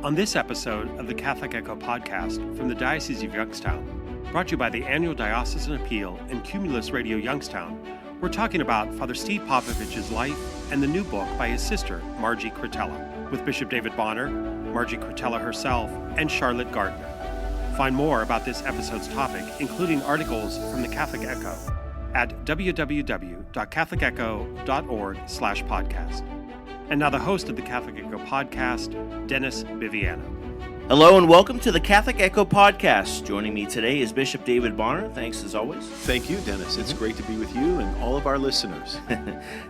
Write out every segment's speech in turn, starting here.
On this episode of the Catholic Echo podcast from the Diocese of Youngstown, brought to you by the annual Diocesan Appeal and Cumulus Radio Youngstown, we're talking about Father Steve Popovich's life and the new book by his sister, Margie Cretella, with Bishop David Bonnar, Margie Cretella herself, and Charlotte Gardiner. Find more about this episode's topic, including articles from the Catholic Echo, at www.catholicecho.org/podcast. And now the host of the Catholic Echo podcast, Dennis Viviano. Hello and welcome to the Catholic Echo podcast. Joining me today is Bishop David Bonnar. Thanks as always. Thank you, Dennis. It's great to be with you and all of our listeners.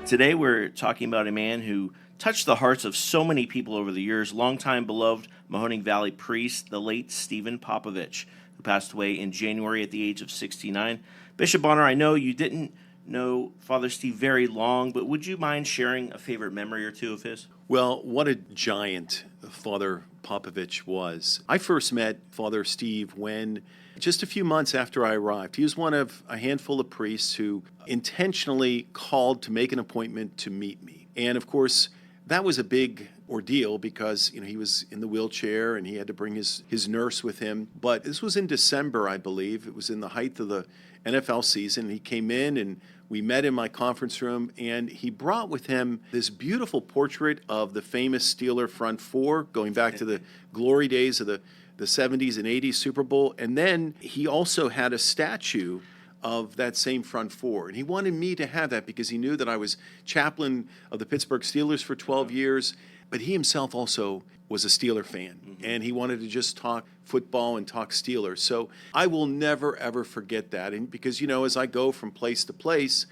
Today we're talking about a man who touched the hearts of so many people over the years, longtime beloved Mahoning Valley priest, the late Stephen Popovich, who passed away in January at the age of 69. Bishop Bonnar, I know you didn't know Father Steve very long, but would you mind sharing a favorite memory or two of his? Well, what a giant Father Popovich was. I first met Father Steve when, just a few months after I arrived, he was one of a handful of priests who intentionally called to make an appointment to meet me. And of course, that was a big ordeal because, he was in the wheelchair and he had to bring his nurse with him. But this was in December, I believe. It was in the height of the NFL season. He came in and we met in my conference room, and he brought with him this beautiful portrait of the famous Steeler front four, going back to the glory days of the 70s and 80s Super Bowl. And then he also had a statue of that same front four. And he wanted me to have that because he knew that I was chaplain of the Pittsburgh Steelers for 12 years, but he himself also was a Steeler fan, and he wanted to just talk football and talk Steelers. So I will never, ever forget that. And because, as I go from place to place,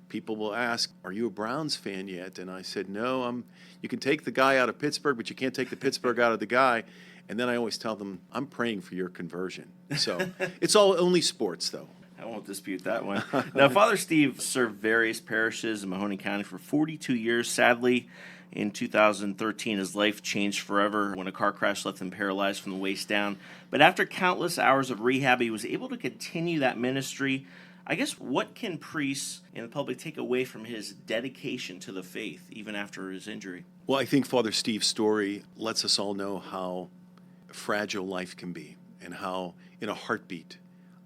people will ask, "Are you a Browns fan yet?" And I said, "No, you can take the guy out of Pittsburgh, but you can't take the Pittsburgh out of the guy." And then I always tell them, "I'm praying for your conversion." So it's all only sports, though. I won't dispute that one. Now, Father Steve served various parishes in Mahoning County for 42 years. Sadly, in 2013, his life changed forever when a car crash left him paralyzed from the waist down. But after countless hours of rehab, he was able to continue that ministry. I guess, what can priests and the public take away from his dedication to the faith, even after his injury? Well, I think Father Steve's story lets us all know how fragile life can be and how, in a heartbeat,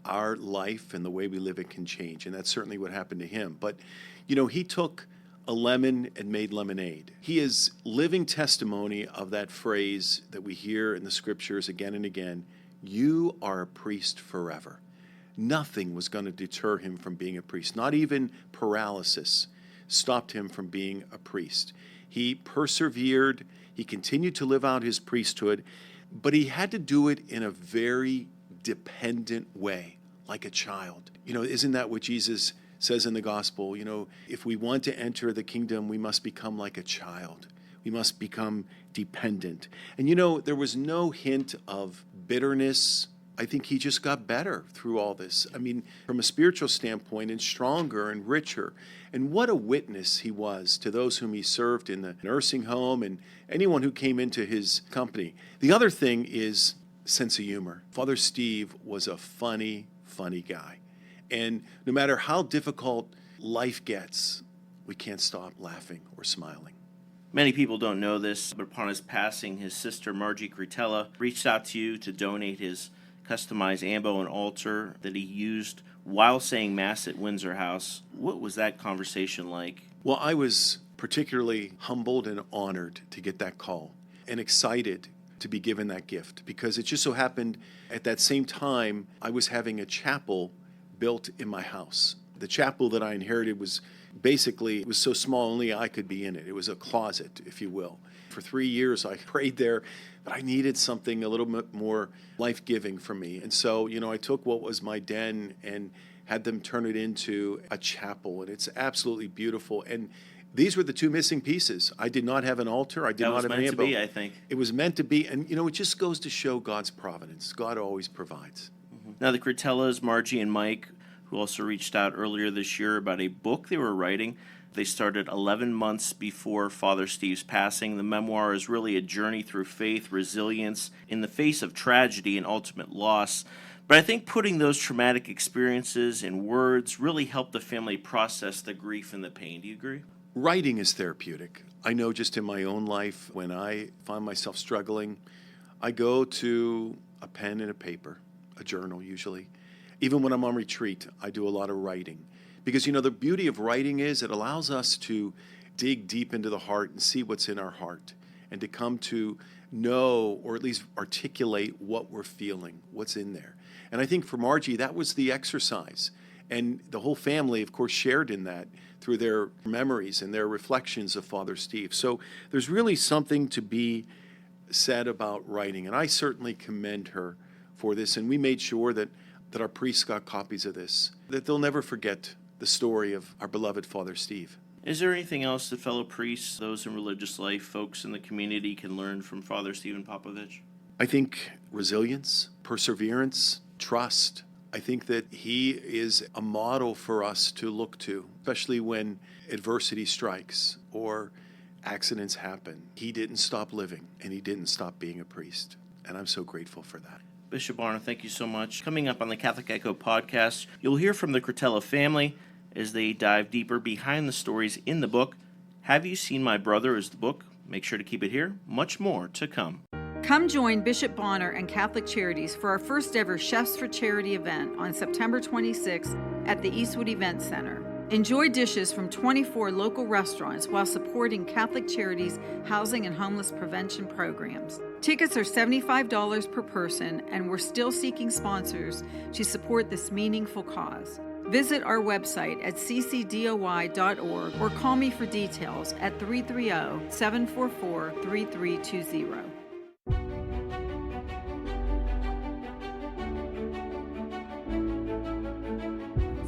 our life and the way we live it can change. And that's certainly what happened to him. But, he took a lemon and made lemonade. He is living testimony of that phrase that we hear in the scriptures again and again, "You are a priest forever." Nothing was going to deter him from being a priest. Not even paralysis stopped him from being a priest. He persevered. He continued to live out his priesthood, but he had to do it in a very dependent way, like a child. Isn't that what Jesus says in the gospel? If we want to enter the kingdom, we must become like a child. We must become dependent. And there was no hint of bitterness. I think he just got better through all this. From a spiritual standpoint, and stronger and richer. And what a witness he was to those whom he served in the nursing home and anyone who came into his company. The other thing is sense of humor. Father Steve was a funny guy. And no matter how difficult life gets, we can't stop laughing or smiling. Many people don't know this, but upon his passing, his sister Margie Cretella reached out to you to donate his customized ambo and altar that he used while saying Mass at Windsor House. What was that conversation like? Well, I was particularly humbled and honored to get that call and excited to be given that gift, because it just so happened at that same time I was having a chapel built in my house. The chapel that I inherited was so small only I could be in it. It was a closet, if you will. For 3 years I prayed there, but I needed something a little bit more life-giving for me. And so, I took what was my den and had them turn it into a chapel, and it's absolutely beautiful. And these were the two missing pieces. I did not have an altar. I did not have an ambo. It was meant to be, I think. It was meant to be, and it just goes to show God's providence. God always provides. Now, the Cretellas, Margie and Mike, who also reached out earlier this year about a book they were writing. They started 11 months before Father Steve's passing. The memoir is really a journey through faith, resilience, in the face of tragedy and ultimate loss. But I think putting those traumatic experiences in words really helped the family process the grief and the pain. Do you agree? Writing is therapeutic. I know just in my own life, when I find myself struggling, I go to a pen and a paper, a journal usually. Even when I'm on retreat, I do a lot of writing. Because, the beauty of writing is it allows us to dig deep into the heart and see what's in our heart and to come to know or at least articulate what we're feeling, what's in there. And I think for Margie, that was the exercise. And the whole family, of course, shared in that through their memories and their reflections of Father Steve. So there's really something to be said about writing. And I certainly commend her for this. And we made sure that our priests got copies of this, that they'll never forget the story of our beloved Father Steve. Is there anything else that fellow priests, those in religious life, folks in the community can learn from Father Stephen Popovich? I think resilience, perseverance, trust. I think that he is a model for us to look to, especially when adversity strikes or accidents happen. He didn't stop living, and he didn't stop being a priest. And I'm so grateful for that. Bishop Bonnar, thank you so much. Coming up on the Catholic Echo podcast, you'll hear from the Cretella family as they dive deeper behind the stories in the book. Have You Seen My Brother is the book. Make sure to keep it here. Much more to come. Come join Bishop Bonnar and Catholic Charities for our first ever Chefs for Charity event on September 26th at the Eastwood Event Center. Enjoy dishes from 24 local restaurants while supporting Catholic Charities' housing and homeless prevention programs. Tickets are $75 per person, and we're still seeking sponsors to support this meaningful cause. Visit our website at ccdoy.org or call me for details at 330-744-3320.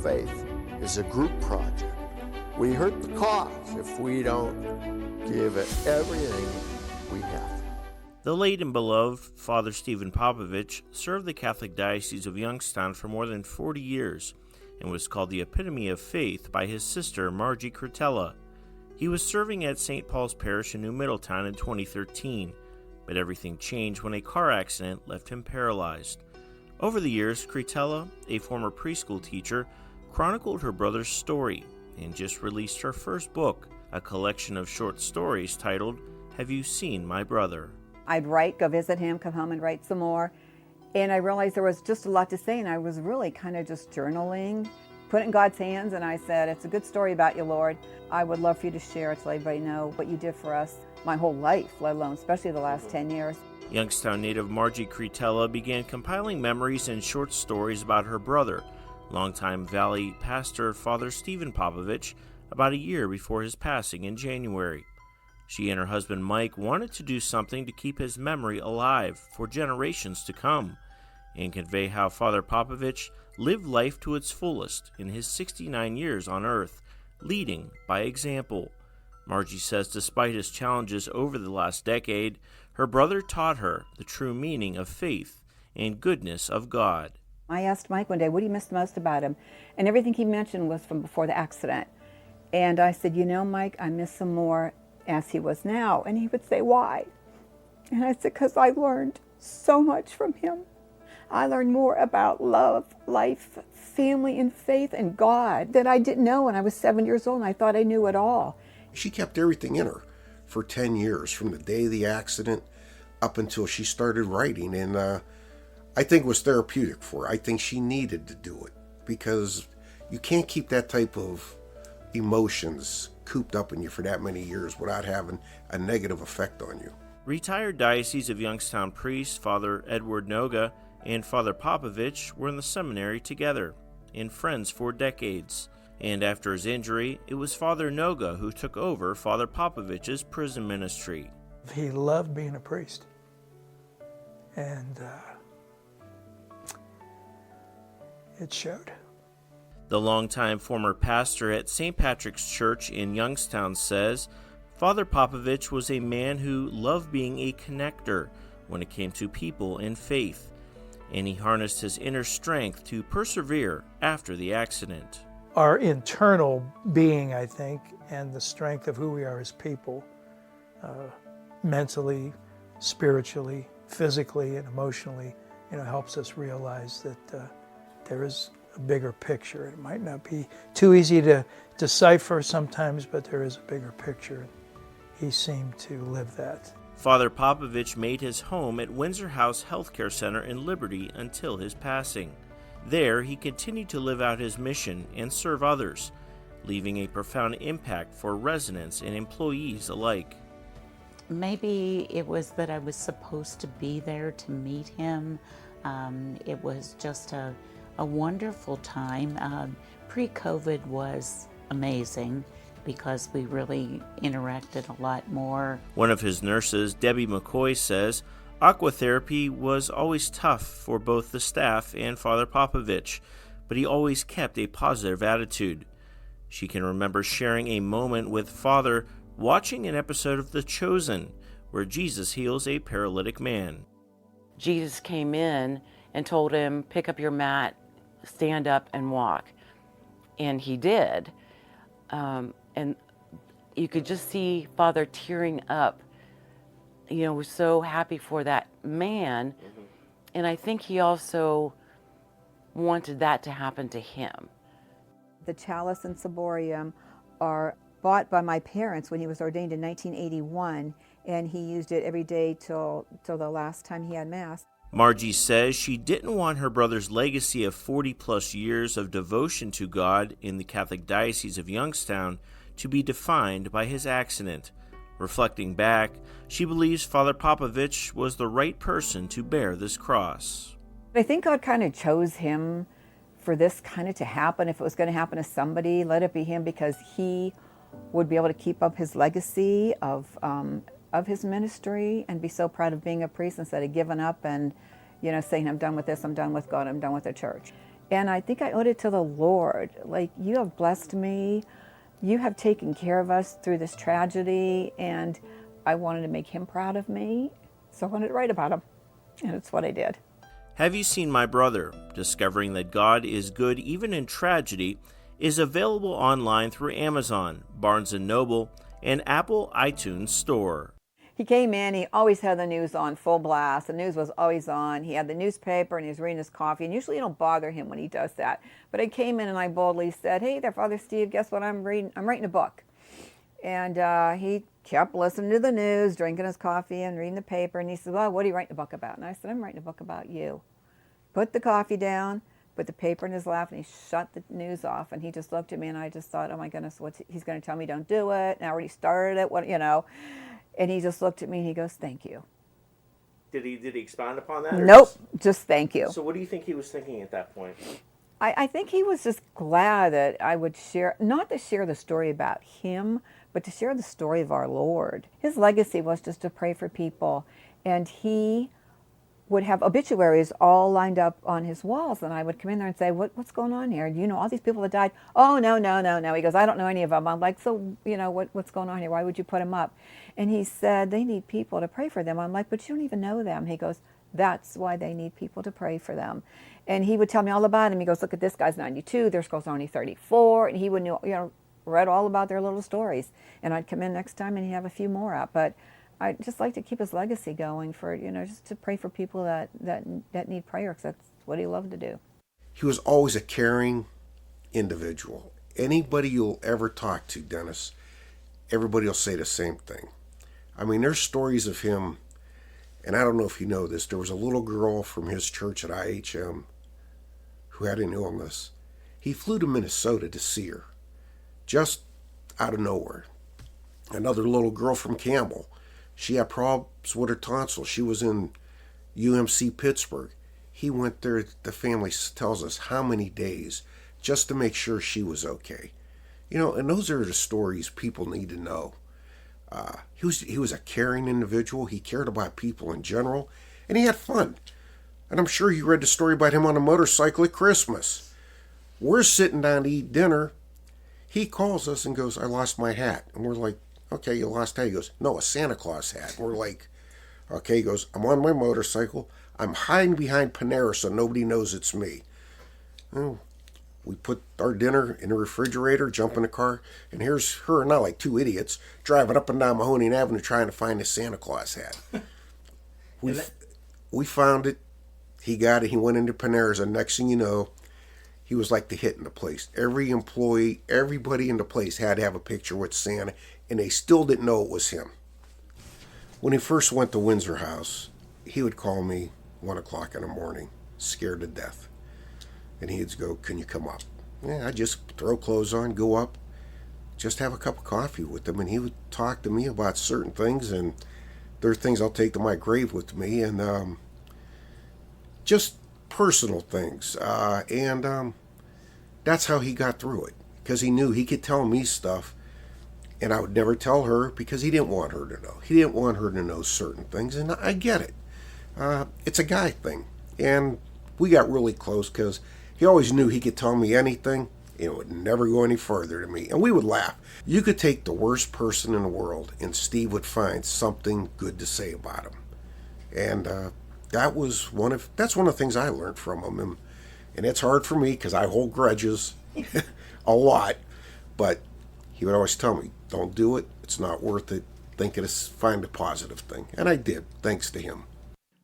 Faith is a group project. We hurt the cause if we don't give it everything we have. The late and beloved Father Stephen Popovich served the Catholic Diocese of Youngstown for more than 40 years and was called the epitome of faith by his sister Margie Cretella. He was serving at St. Paul's Parish in New Middletown in 2013, but everything changed when a car accident left him paralyzed. Over the years, Cretella, a former preschool teacher, chronicled her brother's story and just released her first book, a collection of short stories titled, Have You Seen My Brother? I'd write, go visit him, come home and write some more. And I realized there was just a lot to say, and I was really kind of just journaling, put it in God's hands, and I said, it's a good story about you, Lord. I would love for you to share it to let everybody know what you did for us my whole life, let alone especially the last 10 years. Youngstown native Margie Cretella began compiling memories and short stories about her brother, longtime Valley pastor Father Stephen Popovich, about a year before his passing in January. She and her husband Mike wanted to do something to keep his memory alive for generations to come and convey how Father Popovich lived life to its fullest in his 69 years on earth, leading by example. Margie says despite his challenges over the last decade, her brother taught her the true meaning of faith and goodness of God. I asked Mike one day, what do you miss the most about him? And everything he mentioned was from before the accident. And I said, Mike, I miss him more as he was now. And he would say, why? And I said, because I learned so much from him. I learned more about love, life, family, and faith, and God that I didn't know when I was 7 years old, and I thought I knew it all. She kept everything in her for 10 years, from the day of the accident up until she started writing. And I think it was therapeutic for her. I think she needed to do it, because you can't keep that type of emotions cooped up in you for that many years without having a negative effect on you. Retired Diocese of Youngstown priest Father Edward Noga and Father Popovich were in the seminary together and friends for decades. And after his injury, it was Father Noga who took over Father Popovich's prison ministry. He loved being a priest. And it showed. The longtime former pastor at St. Patrick's Church in Youngstown says, Father Popovich was a man who loved being a connector when it came to people and faith, and he harnessed his inner strength to persevere after the accident. Our internal being, I think, and the strength of who we are as people, mentally, spiritually, physically, and emotionally, helps us realize that there is a bigger picture. It might not be too easy to decipher sometimes, but there is a bigger picture. He seemed to live that. Father Popovich made his home at Windsor House Healthcare Center in Liberty until his passing. There, he continued to live out his mission and serve others, leaving a profound impact for residents and employees alike. Maybe it was that I was supposed to be there to meet him. It was just a wonderful time. Pre-COVID was amazing because we really interacted a lot more. One of his nurses, Debbie McCoy, says aquatherapy was always tough for both the staff and Father Popovich, but he always kept a positive attitude. She can remember sharing a moment with Father watching an episode of The Chosen, where Jesus heals a paralytic man. Jesus came in and told him, pick up your mat, stand up and walk. And he did. And you could just see Father tearing up. You know, was so happy for that man. Mm-hmm. And I think he also wanted that to happen to him. The chalice and ciborium are bought by my parents when he was ordained in 1981, and he used it every day till the last time he had Mass. Margie says she didn't want her brother's legacy of 40-plus years of devotion to God in the Catholic Diocese of Youngstown to be defined by his accident. Reflecting back, she believes Father Popovich was the right person to bear this cross. I think God kind of chose him for this kind of to happen. If it was going to happen to somebody, let it be him, because he would be able to keep up his legacy of his ministry and be so proud of being a priest instead of giving up and, you know, saying, I'm done with this, I'm done with God, I'm done with the church. And I think I owed it to the Lord. Like, you have blessed me. You have taken care of us through this tragedy, and I wanted to make him proud of me, so I wanted to write about him, and it's what I did. Have You Seen My Brother? Discovering that God is good even in tragedy is available online through Amazon, Barnes & Noble, and Apple iTunes Store. He came in, he always had the news on full blast. The news was always on. He had the newspaper and he was reading his coffee. And usually you don't bother him when he does that. But I came in and I boldly said, hey there, Father Steve, guess what I'm reading? I'm writing a book. And he kept listening to the news, drinking his coffee and reading the paper. And he said, well, what are you writing a book about? And I said, I'm writing a book about you. Put the coffee down, put the paper in his lap, and he shut the news off. And he just looked at me and I just thought, oh my goodness, he's going to tell me don't do it. And I already started it, what, you know. And he just looked at me and he goes, thank you. Did he expound upon that? Nope, just thank you. So what do you think he was thinking at that point? I think he was just glad that I would share, not to share the story about him, but to share the story of our Lord. His legacy was just to pray for people. And he would have obituaries all lined up on his walls, and I would come in there and say, what's going on here? Do you know all these people that died? Oh, no. He goes, I don't know any of them. I'm like, so, you know, what's going on here? Why would you put them up? And he said, they need people to pray for them. I'm like, but you don't even know them. He goes, that's why they need people to pray for them. And he would tell me all about him. He goes, look at this guy's 92, this girl's only 34, and he would read all about their little stories. And I'd come in next time and he'd have a few more up. But I just like to keep his legacy going for, just to pray for people that need prayer, because that's what he loved to do. He was always a caring individual. Anybody you'll ever talk to, Dennis, everybody will say the same thing. I mean, there's stories of him, and I don't know if you know this, there was a little girl from his church at IHM who had an illness. He flew to Minnesota to see her, just out of nowhere. Another little girl from Campbell, she had problems with her tonsils. She was in UMC Pittsburgh. He went there, the family tells us how many days, just to make sure she was okay. And those are the stories people need to know. He was a caring individual. He cared about people in general, and he had fun. And I'm sure you read the story about him on a motorcycle at Christmas. We're sitting down to eat dinner. He calls us and goes, I lost my hat. And we're like, okay, you lost hat. He goes, no, a Santa Claus hat. And we're like, okay. He goes, I'm on my motorcycle. I'm hiding behind Panera so nobody knows it's me. Well, we put our dinner in the refrigerator, jump in the car, and here's her and I, like two idiots, driving up and down Mahoning Avenue trying to find a Santa Claus hat. We found it. He got it. He went into Panera's, and next thing you know, he was like the hit in the place. Every employee, everybody in the place had to have a picture with Santa, and they still didn't know it was him. When he first went to Windsor House, he would call me 1 o'clock in the morning, scared to death. And he'd go, "Can you come up?" Yeah, I'd just throw clothes on, go up, just have a cup of coffee with him, and he would talk to me about certain things, and there are things I'll take to my grave with me, and just personal things. And that's how he got through it, because he knew he could tell me stuff, and I would never tell her because he didn't want her to know. He didn't want her to know certain things, and I get it. It's a guy thing, and we got really close because he always knew he could tell me anything. It would never go any further to me, and we would laugh. You could take the worst person in the world, and Steve would find something good to say about him. And that's one of the things I learned from him, and it's hard for me because I hold grudges a lot. But he would always tell me, "Don't do it. It's not worth it. Find a positive thing," and I did, thanks to him.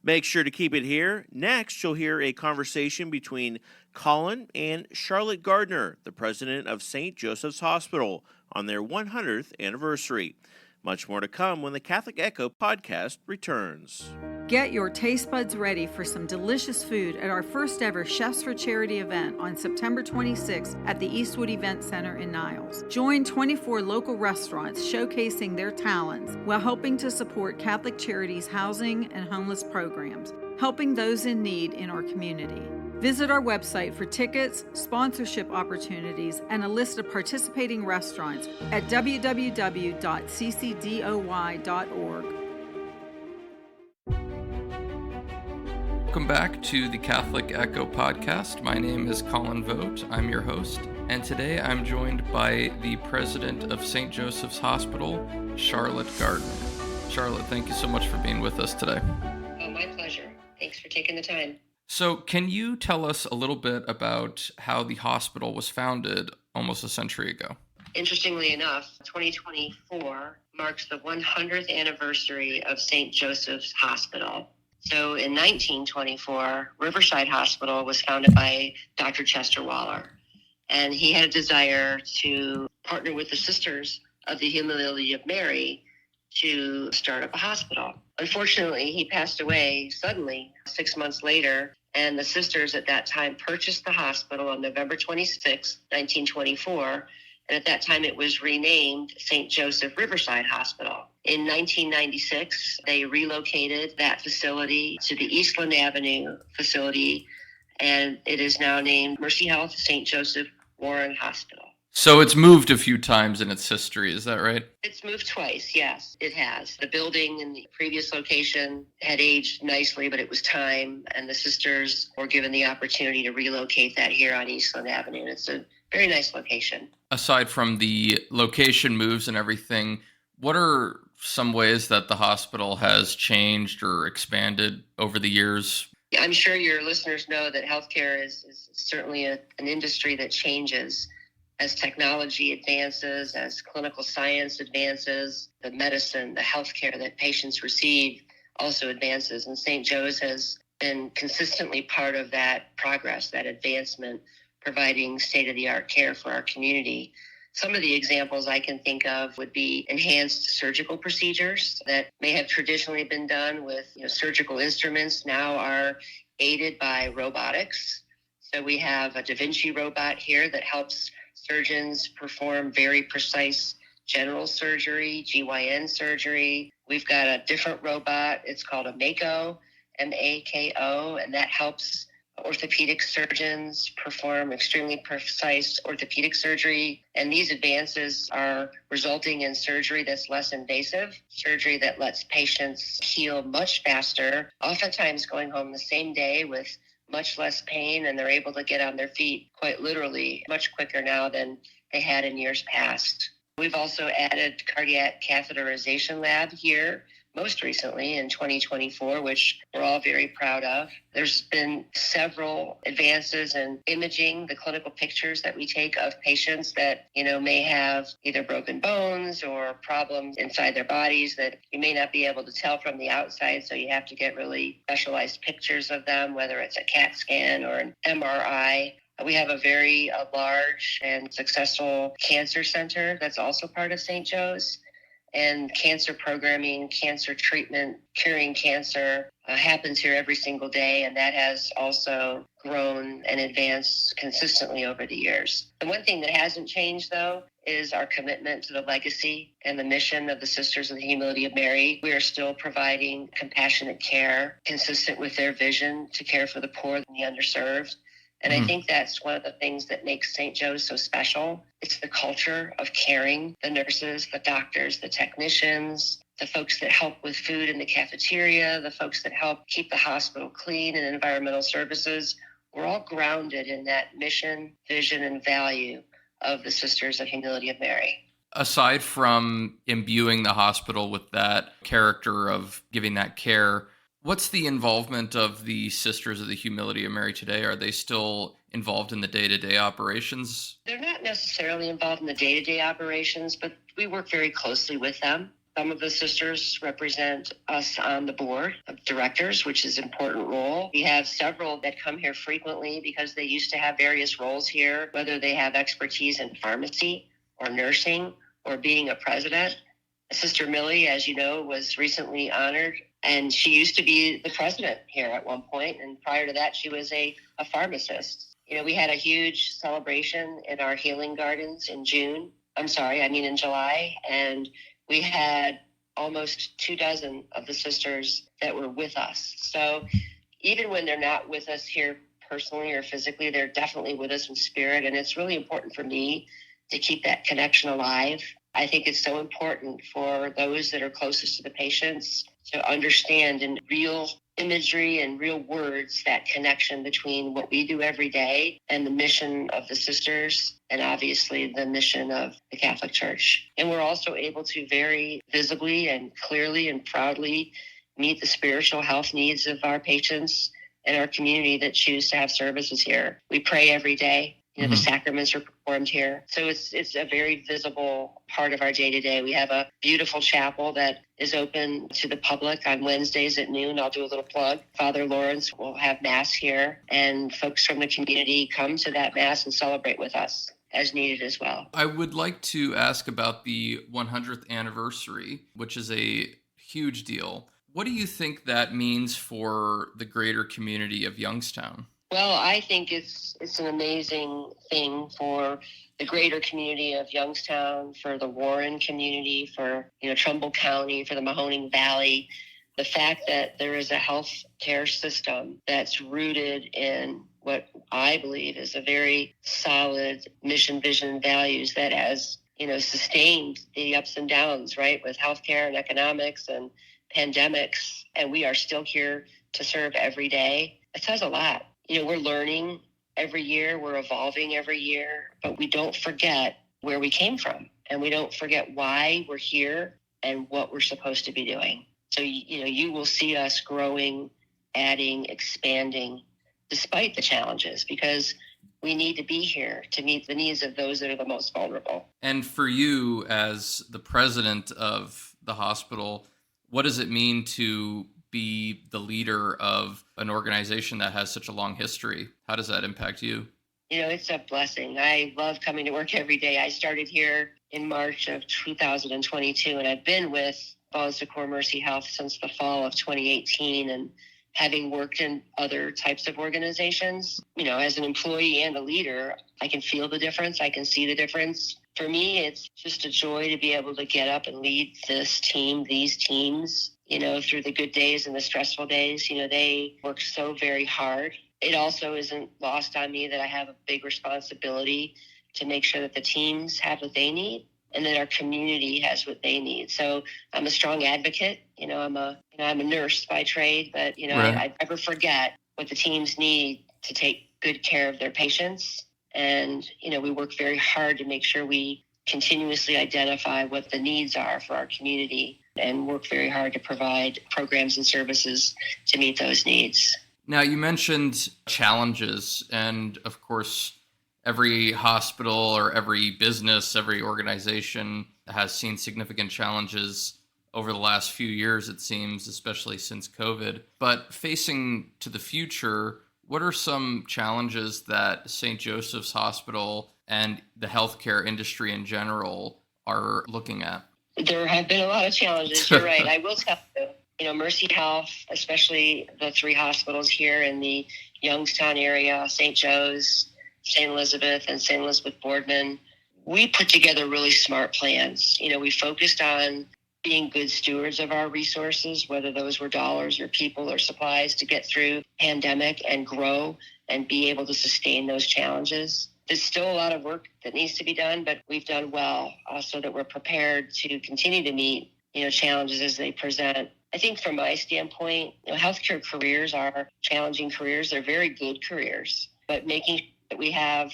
Make sure to keep it here. Next, you'll hear a conversation between Colin and Charlotte Gardiner, the president of St. Joseph's Hospital, on their 100th anniversary. Much more to come when the Catholic Echo podcast returns. Get your taste buds ready for some delicious food at our first ever Chefs for Charity event on September 26th at the Eastwood Event Center in Niles. Join 24 local restaurants showcasing their talents while helping to support Catholic Charities' housing and homeless programs, helping those in need in our community. Visit our website for tickets, sponsorship opportunities, and a list of participating restaurants at www.ccdoy.org. Welcome back to the Catholic Echo podcast. My name is Colin Vogt. I'm your host, and today I'm joined by the president of St. Joseph's Hospital, Charlotte Gardiner. Charlotte, thank you so much for being with us today. Oh, my pleasure. Thanks for taking the time. So, can you tell us a little bit about how the hospital was founded almost a century ago? Interestingly enough, 2024 marks the 100th anniversary of St. Joseph's Hospital. So in 1924, Riverside Hospital was founded by Dr. Chester Waller, and he had a desire to partner with the Sisters of the Humility of Mary to start up a hospital. Unfortunately, he passed away suddenly 6 months later, and the sisters at that time purchased the hospital on November 26, 1924, and at that time it was renamed St. Joseph Riverside Hospital. In 1996, they relocated that facility to the Eastland Avenue facility, and it is now named Mercy Health St. Joseph Warren Hospital. So it's moved a few times in its history, is that right? It's moved twice, yes, it has. The building in the previous location had aged nicely, but it was time, and the sisters were given the opportunity to relocate that here on Eastland Avenue. It's a very nice location. Aside from the location moves and everything, what are some ways that the hospital has changed or expanded over the years? I'm sure your listeners know that healthcare is certainly an industry that changes. As technology advances, as clinical science advances, the medicine, the healthcare that patients receive also advances. And St. Joe's has been consistently part of that progress, that advancement, providing state-of-the-art care for our community. Some of the examples I can think of would be enhanced surgical procedures that may have traditionally been done with surgical instruments, now are aided by robotics. So we have a Da Vinci robot here that helps surgeons perform very precise general surgery, GYN surgery. We've got a different robot. It's called a Mako, M-A-K-O, and that helps orthopedic surgeons perform extremely precise orthopedic surgery. And these advances are resulting in surgery that's less invasive, surgery that lets patients heal much faster, oftentimes going home the same day with much less pain, and they're able to get on their feet quite literally much quicker now than they had in years past. We've also added cardiac catheterization lab here, most recently in 2024, which we're all very proud of. There's been several advances in imaging, the clinical pictures that we take of patients that, may have either broken bones or problems inside their bodies that you may not be able to tell from the outside. So you have to get really specialized pictures of them, whether it's a CAT scan or an MRI. We have a very large and successful cancer center that's also part of St. Joe's. And cancer programming, cancer treatment, curing cancer happens here every single day, and that has also grown and advanced consistently over the years. The one thing that hasn't changed, though, is our commitment to the legacy and the mission of the Sisters of the Humility of Mary. We are still providing compassionate care consistent with their vision to care for the poor and the underserved. And I think that's one of the things that makes St. Joe's so special. It's the culture of caring, the nurses, the doctors, the technicians, the folks that help with food in the cafeteria, the folks that help keep the hospital clean and environmental services. We're all grounded in that mission, vision, and value of the Sisters of Humility of Mary. Aside from imbuing the hospital with that character of giving that care, what's the involvement of the Sisters of the Humility of Mary today? Are they still involved in the day-to-day operations? They're not necessarily involved in the day-to-day operations, but we work very closely with them. Some of the sisters represent us on the board of directors, which is an important role. We have several that come here frequently because they used to have various roles here, whether they have expertise in pharmacy or nursing or being a president. Sister Millie, as you know, was recently honored, and she used to be the president here at one point, and prior to that, she was a pharmacist. You know, we had a huge celebration in our healing gardens in July, and we had almost 24 of the sisters that were with us. So even when they're not with us here personally or physically, they're definitely with us in spirit, and it's really important for me to keep that connection alive. I think it's so important for those that are closest to the patients to understand in real imagery and real words that connection between what we do every day and the mission of the sisters and obviously the mission of the Catholic Church. And we're also able to very visibly and clearly and proudly meet the spiritual health needs of our patients and our community that choose to have services here. We pray every day. You know, the sacraments are performed here. So it's a very visible part of our day-to-day. We have a beautiful chapel that is open to the public on Wednesdays at noon. I'll do a little plug. Father Lawrence will have Mass here, and folks from the community come to that Mass and celebrate with us as needed as well. I would like to ask about the 100th anniversary, which is a huge deal. What do you think that means for the greater community of Youngstown? Well, I think it's an amazing thing for the greater community of Youngstown, for the Warren community, for Trumbull County, for the Mahoning Valley. The fact that there is a health care system that's rooted in what I believe is a very solid mission, vision, and values that has sustained the ups and downs, right, with healthcare and economics and pandemics, and we are still here to serve every day. It says a lot. We're learning every year, we're evolving every year, but we don't forget where we came from, and we don't forget why we're here and what we're supposed to be doing. So, you will see us growing, adding, expanding, despite the challenges, because we need to be here to meet the needs of those that are the most vulnerable. And for you, as the president of the hospital, what does it mean to be the leader of an organization that has such a long history? How does that impact you? It's a blessing. I love coming to work every day. I started here in March of 2022, and I've been with Bon Secours Mercy Health since the fall of 2018. And having worked in other types of organizations, as an employee and a leader, I can feel the difference. I can see the difference. For me, it's just a joy to be able to get up and lead these teams, through the good days and the stressful days. They work so very hard. It also isn't lost on me that I have a big responsibility to make sure that the teams have what they need and that our community has what they need. So I'm a strong advocate. I'm a nurse by trade, but right. I never forget what the teams need to take good care of their patients. And, we work very hard to make sure we continuously identify what the needs are for our community and work very hard to provide programs and services to meet those needs. Now, you mentioned challenges, and of course, every hospital or every business, every organization has seen significant challenges over the last few years, it seems, especially since COVID. But facing to the future, what are some challenges that St. Joseph's Hospital and the healthcare industry in general are looking at? There have been a lot of challenges. You're right. I will tell you, Mercy Health, especially the 3 hospitals here in the Youngstown area, St. Joe's, St. Elizabeth, and St. Elizabeth Boardman, we put together really smart plans. We focused on being good stewards of our resources, whether those were dollars or people or supplies, to get through pandemic and grow and be able to sustain those challenges. There's still a lot of work that needs to be done, but we've done well so that we're prepared to continue to meet, challenges as they present. I think from my standpoint, healthcare careers are challenging careers. They're very good careers, but making sure that we have,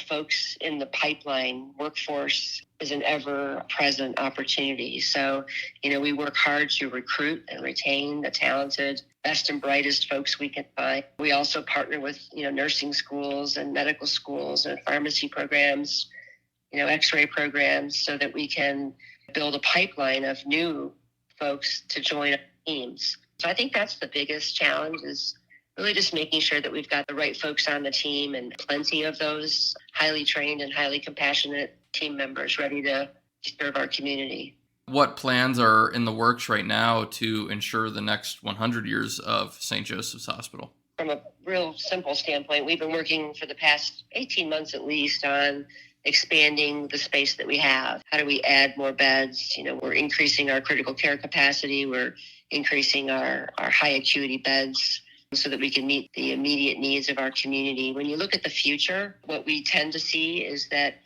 folks in the pipeline workforce is an ever-present opportunity. So, we work hard to recruit and retain the talented, best and brightest folks we can find. We also partner with, nursing schools and medical schools and pharmacy programs, x-ray programs, so that we can build a pipeline of new folks to join our teams. So I think that's the biggest challenge, is really just making sure that we've got the right folks on the team and plenty of those highly trained and highly compassionate team members ready to serve our community. What plans are in the works right now to ensure the next 100 years of St. Joseph's Hospital? From a real simple standpoint, we've been working for the past 18 months at least on expanding the space that we have. How do we add more beds? We're increasing our critical care capacity. We're increasing our high acuity beds so that we can meet the immediate needs of our community. When you look at the future, what we tend to see is that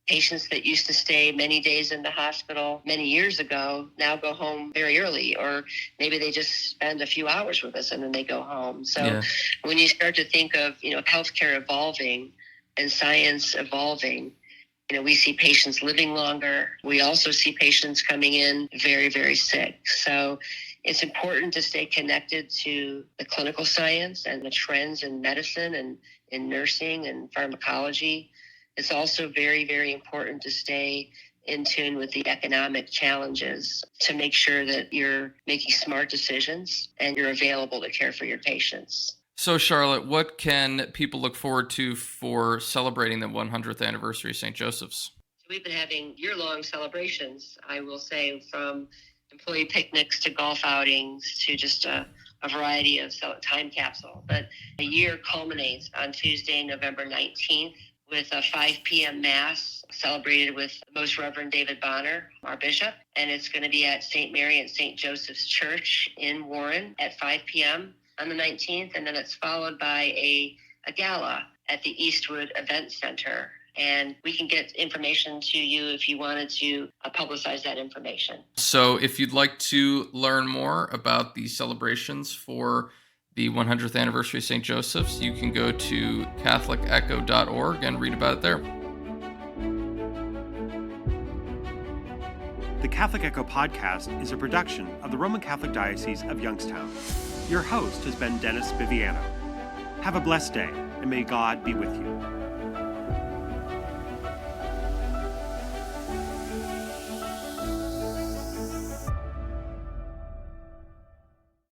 patients that used to stay many days in the hospital many years ago now go home very early, or maybe they just spend a few hours with us and then they go home. So when you start to think of, healthcare evolving and science evolving, we see patients living longer. We also see patients coming in very, very sick. So it's important to stay connected to the clinical science and the trends in medicine and in nursing and pharmacology. It's also very, very important to stay in tune with the economic challenges to make sure that you're making smart decisions and you're available to care for your patients. So, Charlotte, what can people look forward to for celebrating the 100th anniversary of St. Joseph's? We've been having year-long celebrations, I will say, from employee picnics to golf outings to just a variety of time capsule. But the year culminates on Tuesday, November 19th, with a 5 p.m. Mass celebrated with Most Reverend David Bonnar, our bishop. And it's going to be at St. Mary and St. Joseph's Church in Warren at 5 p.m. on the 19th. And then it's followed by a gala at the Eastwood Event Center. And we can get information to you if you wanted to publicize that information. So if you'd like to learn more about the celebrations for the 100th anniversary of St. Joseph's, you can go to catholicecho.org and read about it there. The Catholic Echo podcast is a production of the Roman Catholic Diocese of Youngstown. Your host has been Dennis Biviano. Have a blessed day, and may God be with you.